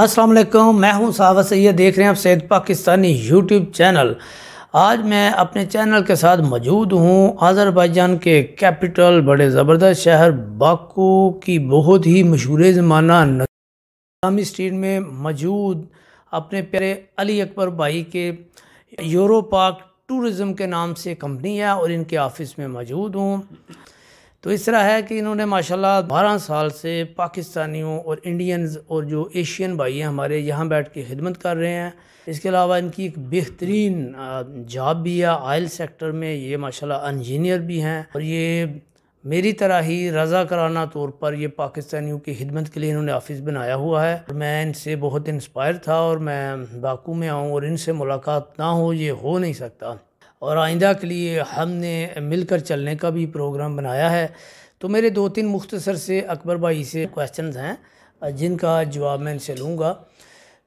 अस्सलाम वालेकुम, मैं हूं साहब सैयद। देख रहे हैं आप सैयद पाकिस्तानी यूट्यूब चैनल। आज मैं अपने चैनल के साथ मौजूद हूं आज़रबाईजान के कैपिटल बड़े ज़बरदस्त शहर बाकू की बहुत ही मशहूर ज़माना निज़ामी स्ट्रीट में मौजूद अपने प्यारे अली अकबर भाई के यूरोपार्क टूरिज़म के नाम से कंपनी है और इनके ऑफिस में मौजूद हूँ। तो इस तरह है कि इन्होंने माशाल्लाह 12 साल से पाकिस्तानियों और इंडियंस और जो एशियन भाई हैं हमारे यहाँ बैठ के खिदमत कर रहे हैं। इसके अलावा इनकी एक बेहतरीन जॉब भी है आयल सेक्टर में। ये माशाल्लाह इंजीनियर भी हैं और ये मेरी तरह ही रज़ा कराना तौर पर ये पाकिस्तानियों की खिदमत के लिए इन्होंने ऑफिस बनाया हुआ है। मैं इनसे बहुत इंस्पायर था और मैं बाकू में आऊँ और इनसे मुलाकात ना हो ये हो नहीं सकता। और आइंदा के लिए हमने मिलकर चलने का भी प्रोग्राम बनाया है। तो मेरे 2-3 मुख्तसर से अकबर भाई से क्वेश्चंस हैं जिनका जवाब मैं इनसे लूँगा।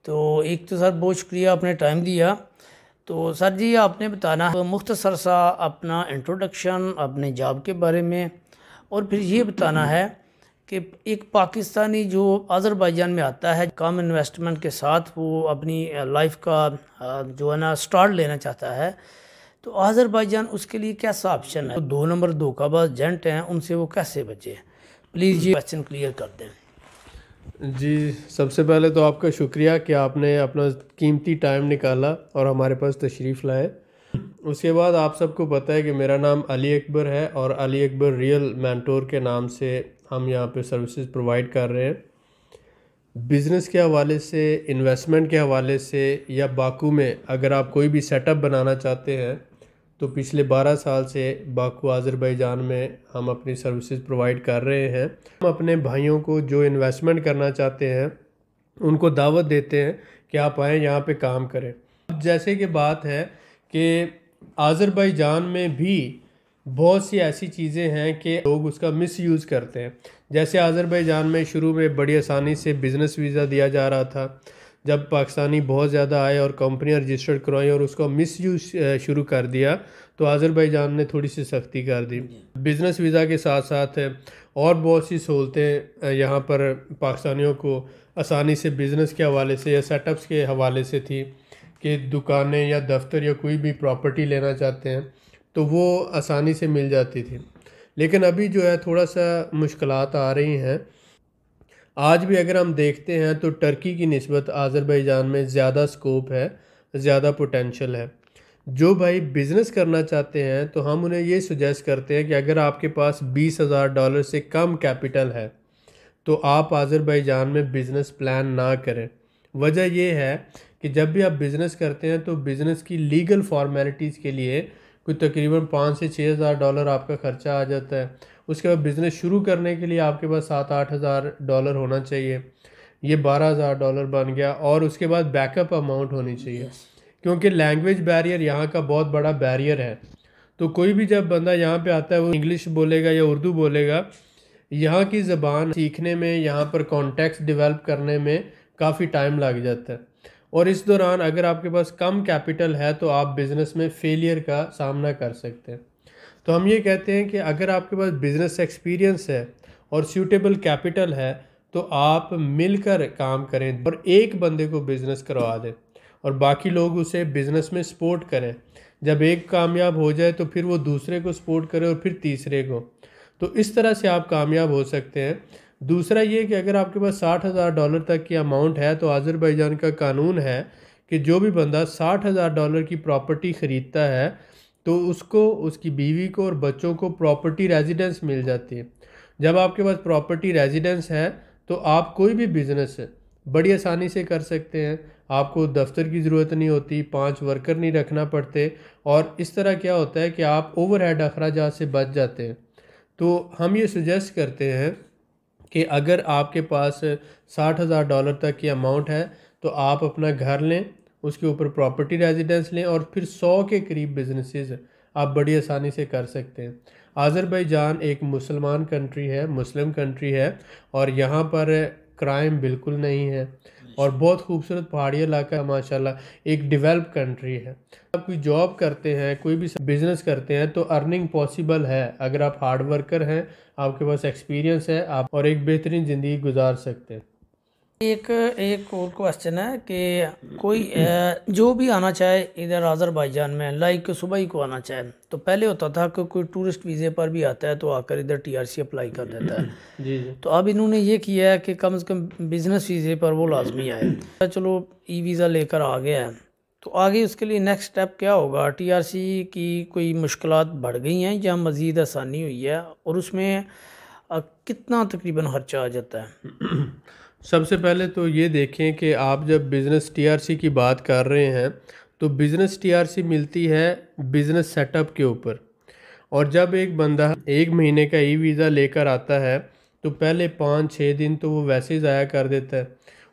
तो एक तो सर बहुत शुक्रिया आपने टाइम दिया। तो सर जी आपने बताना मुख्तसर सा अपना इंट्रोडक्शन अपने जॉब के बारे में, और फिर ये बताना है कि एक पाकिस्तानी जो आज़रबाईजान में आता है कम इन्वेस्टमेंट के साथ वो अपनी लाइफ का जो है ना स्टार्ट लेना चाहता है, तो आज़रबाईजान उसके लिए कैसा ऑप्शन है? 2 नंबर धोखाबाज एजेंट हैं उनसे वो कैसे बचे? प्लीज़ ये क्वेश्चन क्लियर कर दें। जी, सबसे पहले तो आपका शुक्रिया कि आपने अपना कीमती टाइम निकाला और हमारे पास तशरीफ़ लाए। उसके बाद आप सबको पता है कि मेरा नाम अली अकबर है और अली अकबर रियल मेंटोर के नाम से हम यहाँ पे सर्विसेज प्रोवाइड कर रहे हैं। बिज़नेस के हवाले से, इन्वेस्टमेंट के हवाले से या बाकू में अगर आप कोई भी सेटअप बनाना चाहते हैं तो पिछले 12 साल से बाकू आज़रबाईजान में हम अपनी सर्विसेज प्रोवाइड कर रहे हैं। हम अपने भाइयों को जो इन्वेस्टमेंट करना चाहते हैं उनको दावत देते हैं कि आप आएँ यहाँ पे काम करें। जैसे कि बात है कि आज़रबाईजान में भी बहुत सी ऐसी चीज़ें हैं कि लोग उसका मिसयूज़ करते हैं। जैसे आज़रबाईजान में शुरू में बड़ी आसानी से बिज़नेस वीज़ा दिया जा रहा था। जब पाकिस्तानी बहुत ज़्यादा आए और कंपनियां रजिस्टर्ड करवाई और उसका मिसयूज़ शुरू कर दिया तो आज़रबाईजान ने थोड़ी सी सख्ती कर दी। बिज़नेस वीज़ा के साथ साथ और बहुत सी सहूलतें यहाँ पर पाकिस्तानियों को आसानी से बिज़नेस के हवाले से या सेटअप्स के हवाले से थी कि दुकानें या दफ्तर या कोई भी प्रॉपर्टी लेना चाहते हैं तो वो आसानी से मिल जाती थी। लेकिन अभी जो है थोड़ा सा मुश्किलात आ रही हैं। आज भी अगर हम देखते हैं तो टर्की की निस्बत आज़रबाईजान में ज़्यादा स्कोप है, ज़्यादा पोटेंशियल है। जो भाई बिज़नेस करना चाहते हैं तो हम उन्हें ये सुजेस्ट करते हैं कि अगर आपके पास $20,000 से कम कैपिटल है तो आप आज़रबाईजान में बिज़नेस प्लान ना करें। वजह यह है कि जब भी आप बिज़नेस करते हैं तो बिज़नेस की लीगल फॉर्मेलिटीज़ के लिए कोई तकरीबन $5,000 से $6,000 आपका ख़र्चा आ जाता है। उसके बाद बिज़नेस शुरू करने के लिए आपके पास $7,000-8,000 होना चाहिए। ये $12,000 बन गया और उसके बाद बैकअप अमाउंट होनी चाहिए। क्योंकि लैंग्वेज बैरियर यहाँ का बहुत बड़ा बैरियर है। तो कोई भी जब बंदा यहाँ पे आता है वो इंग्लिश बोलेगा या उर्दू बोलेगा। यहाँ की ज़बान सीखने में, यहाँ पर कॉन्टेक्स्ट डेवलप करने में काफ़ी टाइम लग जाता है। और इस दौरान अगर आपके पास कम कैपिटल है तो आप बिज़नेस में फेलियर का सामना कर सकते हैं। तो हम ये कहते हैं कि अगर आपके पास बिज़नेस एक्सपीरियंस है और सूटेबल कैपिटल है तो आप मिलकर काम करें और एक बंदे को बिज़नेस करवा दें और बाकी लोग उसे बिज़नेस में सपोर्ट करें। जब एक कामयाब हो जाए तो फिर वो दूसरे को सपोर्ट करे और फिर तीसरे को। तो इस तरह से आप कामयाब हो सकते हैं। दूसरा ये कि अगर आपके पास $60,000 तक की अमाउंट है तो आज़रबाईजान का कानून है कि जो भी बंदा $60,000 की प्रॉपर्टी ख़रीदता है तो उसको, उसकी बीवी को और बच्चों को प्रॉपर्टी रेजिडेंस मिल जाती है। जब आपके पास प्रॉपर्टी रेजिडेंस है तो आप कोई भी बिज़नेस बड़ी आसानी से कर सकते हैं। आपको दफ्तर की ज़रूरत नहीं होती, 5 वर्कर नहीं रखना पड़ते और इस तरह क्या होता है कि आप ओवरहेड अखराजात से बच जाते हैं। तो हम ये सुजेस्ट करते हैं कि अगर आपके पास $60,000 तक की अमाउंट है तो आप अपना घर लें, उसके ऊपर प्रॉपर्टी रेजिडेंस लें और फिर 100 के करीब बिजनेसेस आप बड़ी आसानी से कर सकते हैं। आज़रबाईजान एक मुसलमान कंट्री है, मुस्लिम कंट्री है और यहाँ पर क्राइम बिल्कुल नहीं है और बहुत खूबसूरत पहाड़ी इलाका है माशाल्लाह। एक डेवलप कंट्री है। आप कोई जॉब करते हैं, कोई भी बिज़नेस करते हैं तो अर्निंग पॉसिबल है अगर आप हार्ड वर्कर हैं, आपके पास एक्सपीरियंस है, आप और एक बेहतरीन ज़िंदगी गुजार सकते हैं। एक एक और क्वेश्चन है कि कोई जो भी आना चाहे इधर अज़रबैजान में, लाइक सुबह ही को आना चाहे, तो पहले होता था कि कोई टूरिस्ट वीज़े पर भी आता है तो आकर इधर टीआरसी अप्लाई कर देता है। जी जी। तो अब इन्होंने ये किया है कि कम से कम बिजनेस वीज़े पर वो लाजमी आए। चलो ई वीज़ा लेकर आ गया है, तो आगे उसके लिए नेक्स्ट स्टेप क्या होगा? टीआरसी की कोई मुश्किलात बढ़ गई हैं या मज़ीद आसानी हुई है, और उसमें कितना तकरीबन खर्चा आ जाता है? सबसे पहले तो ये देखें कि आप जब बिज़नेस टीआरसी की बात कर रहे हैं तो बिज़नेस टीआरसी मिलती है बिज़नेस सेटअप के ऊपर। और जब एक बंदा 1 महीने का ई वीज़ा लेकर आता है तो पहले 5-6 दिन तो वो वैसे ही ज़ाया कर देता है।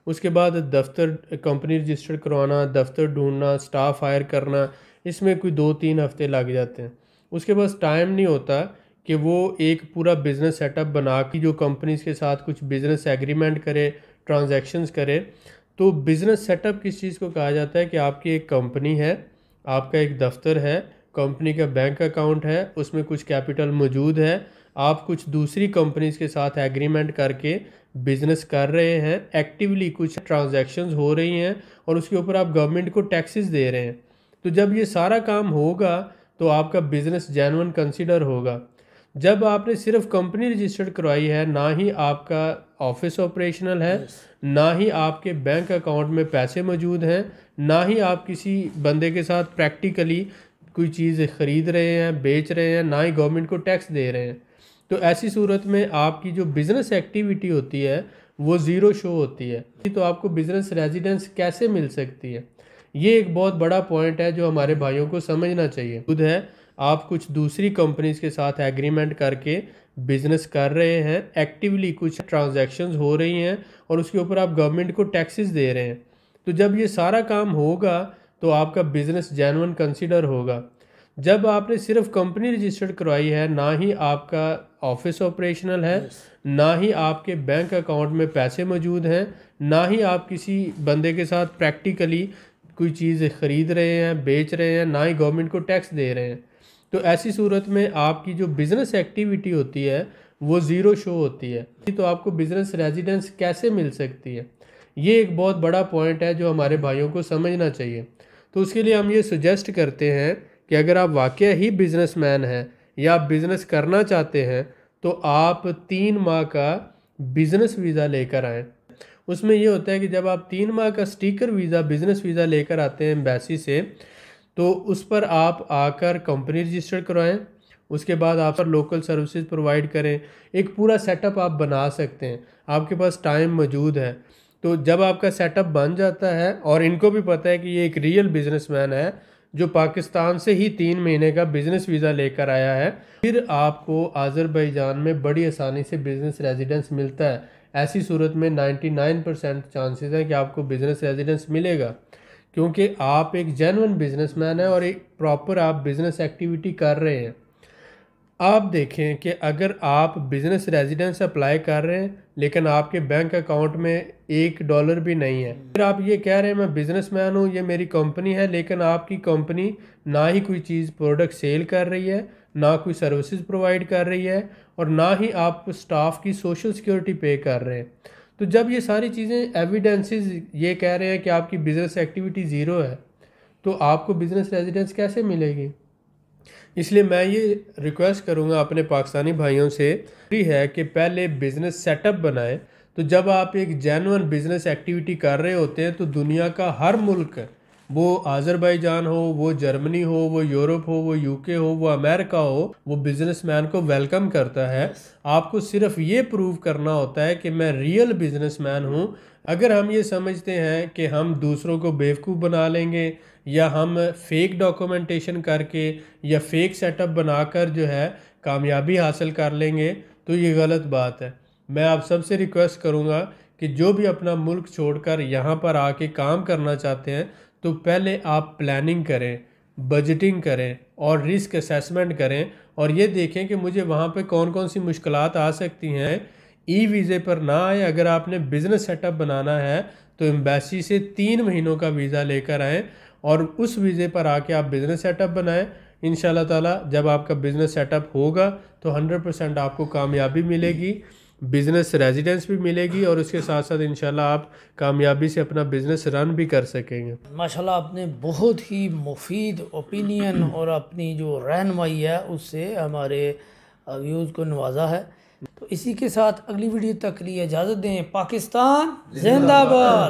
उसके बाद दफ्तर, कंपनी रजिस्टर करवाना, दफ्तर ढूंढना, स्टाफ हायर करना, इसमें कोई 2-3 हफ्ते लग जाते हैं। उसके पास टाइम नहीं होता कि वो एक पूरा बिज़नेस सेटअप बना के जो कंपनीज के साथ कुछ बिज़नेस एग्रीमेंट करे, ट्रांजैक्शंस करे। तो बिज़नेस सेटअप किस चीज़ को कहा जाता है कि आपकी एक कंपनी है, आपका एक दफ्तर है, कंपनी का बैंक अकाउंट है, उसमें कुछ कैपिटल मौजूद है, आप कुछ दूसरी कंपनीज के साथ एग्रीमेंट करके बिज़नेस कर रहे हैं, एक्टिवली कुछ ट्रांजैक्शंस हो रही हैं और उसके ऊपर आप गवर्नमेंट को टैक्सेस दे रहे हैं। तो जब ये सारा काम होगा तो आपका बिज़नेस जेन्युइन कंसीडर होगा। जब आपने सिर्फ कंपनी रजिस्टर्ड करवाई है, ना ही आपका ऑफिस ऑपरेशनल है, ना ही आपके बैंक अकाउंट में पैसे मौजूद हैं, ना ही आप किसी बंदे के साथ प्रैक्टिकली कोई चीज़ ख़रीद रहे हैं, बेच रहे हैं, ना ही गवर्नमेंट को टैक्स दे रहे हैं, तो ऐसी सूरत में आपकी जो बिज़नेस एक्टिविटी होती है वो ज़ीरो शो होती है। तो आपको बिज़नेस रेजिडेंस कैसे मिल सकती है, ये एक बहुत बड़ा पॉइंट है जो हमारे भाइयों को समझना चाहिए। खुद है आप कुछ दूसरी कंपनीज के साथ एग्रीमेंट करके बिजनेस कर रहे हैं, एक्टिवली कुछ ट्रांजैक्शंस हो रही हैं और उसके ऊपर आप गवर्नमेंट को टैक्सेस दे रहे हैं। तो जब ये सारा काम होगा तो आपका बिजनेस जेन्युइन कंसीडर होगा। जब आपने सिर्फ कंपनी रजिस्टर्ड करवाई है, ना ही आपका ऑफिस ऑपरेशनल है, ना ही आपके बैंक अकाउंट में पैसे मौजूद हैं, ना ही आप किसी बंदे के साथ प्रैक्टिकली कोई चीज़ ख़रीद रहे हैं, बेच रहे हैं, ना ही गवर्नमेंट को टैक्स दे रहे हैं, तो ऐसी सूरत में आपकी जो बिज़नेस एक्टिविटी होती है वो ज़ीरो शो होती है। तो आपको बिज़नेस रेजिडेंस कैसे मिल सकती है, ये एक बहुत बड़ा पॉइंट है जो हमारे भाइयों को समझना चाहिए। तो उसके लिए हम ये सुजेस्ट करते हैं कि अगर आप वाकई ही बिजनेसमैन हैं या आप बिज़नेस करना चाहते हैं तो आप 3 माह का बिज़नेस वीज़ा लेकर आएँ। उसमें ये होता है कि जब आप 3 माह का स्टिकर वीज़ा, बिज़नेस वीज़ा लेकर आते हैं एम्बेसी से, तो उस पर आप आकर कंपनी रजिस्टर करवाएं। उसके बाद आप पर लोकल सर्विसेज प्रोवाइड करें, एक पूरा सेटअप आप बना सकते हैं, आपके पास टाइम मौजूद है। तो जब आपका सेटअप बन जाता है और इनको भी पता है कि ये एक रियल बिजनेसमैन है जो पाकिस्तान से ही 3 महीने का बिज़नेस वीज़ा लेकर आया है, फिर आपको आज़रबाईजान में बड़ी आसानी से बिज़नेस रेजिडेंस मिलता है। ऐसी सूरत में 99% चांसेस हैं कि आपको बिज़नेस रेजिडेंस मिलेगा, क्योंकि आप एक जेन्युइन बिजनेसमैन हैं और एक प्रॉपर आप बिज़नेस एक्टिविटी कर रहे हैं। आप देखें कि अगर आप बिज़नेस रेजिडेंस अप्लाई कर रहे हैं लेकिन आपके बैंक अकाउंट में $1 भी नहीं है, फिर आप ये कह रहे हैं मैं बिज़नेसमैन हूँ, ये मेरी कंपनी है, लेकिन आपकी कंपनी ना ही कोई चीज़ प्रोडक्ट सेल कर रही है, ना कोई सर्विसेज प्रोवाइड कर रही है, और ना ही आप स्टाफ की सोशल सिक्योरिटी पे कर रहे हैं। तो जब ये सारी चीज़ें एविडेंसेस ये कह रहे हैं कि आपकी बिज़नेस एक्टिविटी ज़ीरो है, तो आपको बिज़नेस रेजिडेंस कैसे मिलेगी? इसलिए मैं ये रिक्वेस्ट करूँगा अपने पाकिस्तानी भाइयों से है कि पहले बिज़नेस सेटअप बनाएं। तो जब आप एक जेन्युइन बिज़नेस एक्टिविटी कर रहे होते हैं तो दुनिया का हर मुल्क, वो आज़रबाईजान हो, वो जर्मनी हो, वो यूरोप हो, वो यूके हो, वो अमेरिका हो, वो बिजनेसमैन को वेलकम करता है। आपको सिर्फ ये प्रूव करना होता है कि मैं रियल बिजनेसमैन हूँ। अगर हम ये समझते हैं कि हम दूसरों को बेवकूफ़ बना लेंगे या हम फेक डॉक्यूमेंटेशन करके या फेक सेटअप बनाकर जो है कामयाबी हासिल कर लेंगे, तो ये गलत बात है। मैं आप सबसे रिक्वेस्ट करूँगा कि जो भी अपना मुल्क छोड़कर यहाँ पर आके काम करना चाहते हैं तो पहले आप प्लानिंग करें, बजटिंग करें और रिस्क असेसमेंट करें, और ये देखें कि मुझे वहाँ पे कौन कौन सी मुश्किलात आ सकती हैं। ई वीज़े पर ना आए। अगर आपने बिज़नेस सेटअप बनाना है तो एम्बेसी से 3 महीनों का वीज़ा लेकर आएँ और उस वीज़े पर आके आप बिज़नेस सेटअप बनाएं। इंशाल्लाह ताला जब आपका बिज़नेस सेटअप होगा तो 100% आपको कामयाबी मिलेगी। बिज़नेस रेजिडेंस भी मिलेगी और उसके साथ साथ इंशाल्लाह आप कामयाबी से अपना बिज़नेस रन भी कर सकेंगे। माशाल्लाह आपने बहुत ही मुफीद ओपिनियन और अपनी जो रहनुमाई है उससे हमारे व्यूज़ को नवाजा है। तो इसी के साथ अगली वीडियो तक के लिए इजाज़त दें। पाकिस्तान जिंदाबाद।